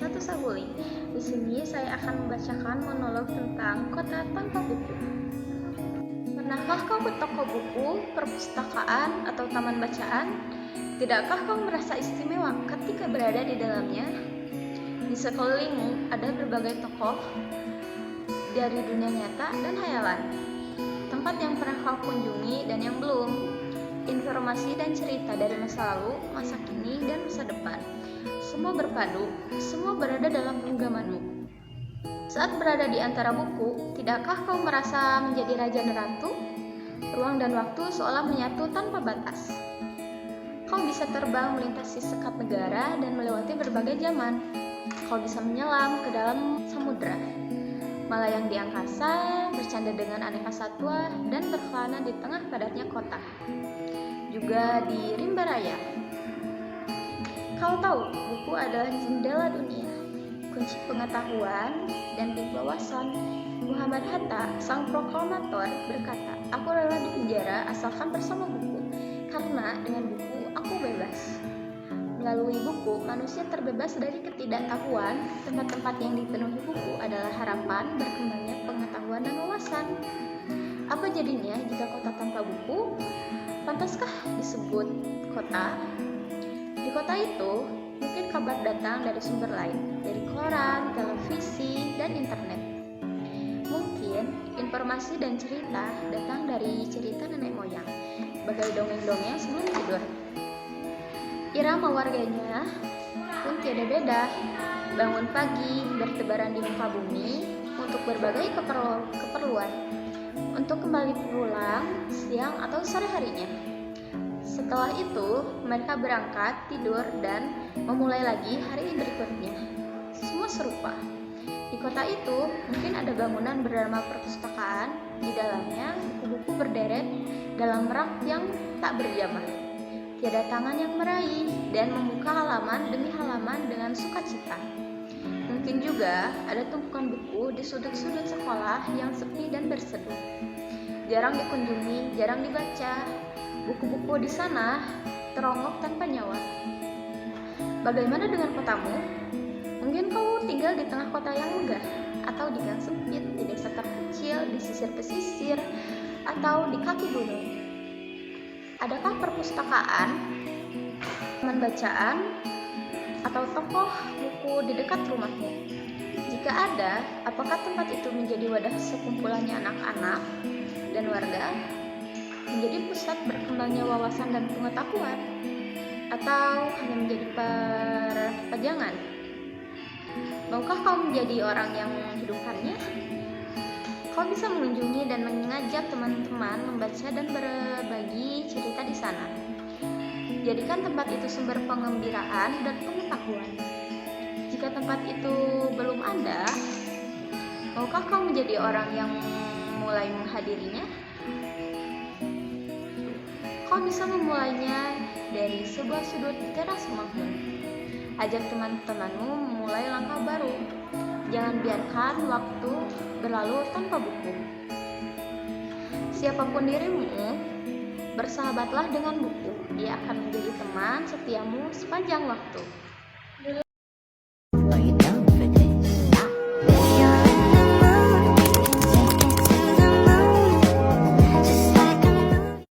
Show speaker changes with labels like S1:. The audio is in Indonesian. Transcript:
S1: 1 Saguling. Di sini saya akan membacakan monolog tentang Kota Tanpa Buku. Pernahkah kau ke toko buku, perpustakaan, atau taman bacaan? Tidakkah kau merasa istimewa ketika berada di dalamnya? Di sekelilingmu ada berbagai tokoh dari dunia nyata dan hayalan. Tempat yang pernah kau kunjungi dan yang belum. Informasi dan cerita dari masa lalu, masa kini, dan masa depan. Semua berpadu, semua berada dalam genggamanmu. Saat berada di antara buku, tidakkah kau merasa menjadi raja dan ratu? Ruang dan waktu seolah menyatu tanpa batas. Kau bisa terbang melintasi sekat negara dan melewati berbagai zaman. Kau bisa menyelam ke dalam samudera, melayang di angkasa, bercanda dengan aneka satwa, dan berkelana di tengah padatnya kota. Juga di rimba raya. Kau tahu, buku adalah jendela dunia, kunci pengetahuan dan wawasan. Muhammad Hatta, sang proklamator, berkata, "Aku rela dipenjara asalkan bersama buku, karena dengan buku aku bebas." Melalui buku, manusia terbebas dari ketidaktahuan. Tempat-tempat yang dipenuhi buku adalah harapan berkembangnya pengetahuan dan wawasan. Apa jadinya jika kota tanpa buku? Pantaskah disebut kota? Di kota itu, mungkin kabar datang dari sumber lain, dari koran, televisi, dan internet. Mungkin informasi dan cerita datang dari cerita nenek moyang, bagai dongeng-dongeng sebelum tidur. Irama warganya pun tiada beda. Bangun pagi, bertebaran di muka bumi untuk berbagai keperluan, untuk kembali pulang siang atau sore harinya. Setelah itu, mereka berangkat, tidur, dan memulai lagi hari berikutnya. Semua serupa. Di kota itu, mungkin ada bangunan bernama perpustakaan. Di dalamnya, buku-buku berderet dalam rak yang tak berjamah. Tiada tangan yang meraih dan membuka halaman demi halaman dengan sukacita. Mungkin juga ada tumpukan buku di sudut-sudut sekolah yang sepi dan berseduh. Jarang dikunjungi, jarang dibaca. Buku-buku di sana teronggok tanpa nyawa. Bagaimana dengan kotamu? Mungkin kau tinggal di tengah kota yang megah, atau di gang sempit, di desa terkecil, di sisir pesisir, atau di kaki gunung. Adakah perpustakaan, taman bacaan, atau toko buku di dekat rumahmu? Jika ada, apakah tempat itu menjadi wadah sekumpulannya anak-anak dan warga? Menjadi pusat berkembangnya wawasan dan pengetahuan? Atau hanya menjadi perpajangan? Maukah kau menjadi orang yang menghidupkannya? Kau bisa mengunjungi dan mengajak teman-teman membaca dan berbagi cerita di sana. Jadikan tempat itu sumber pengembiraan dan pengetahuan. Jika tempat itu belum ada, maukah kau menjadi orang yang mulai menghadirinya? Kau bisa memulainya dari sebuah sudut teras rumahmu. Ajak teman-temanmu memulai langkah baru. Jangan biarkan waktu berlalu tanpa buku. Siapapun dirimu, bersahabatlah dengan buku. Dia akan menjadi teman setiamu sepanjang waktu.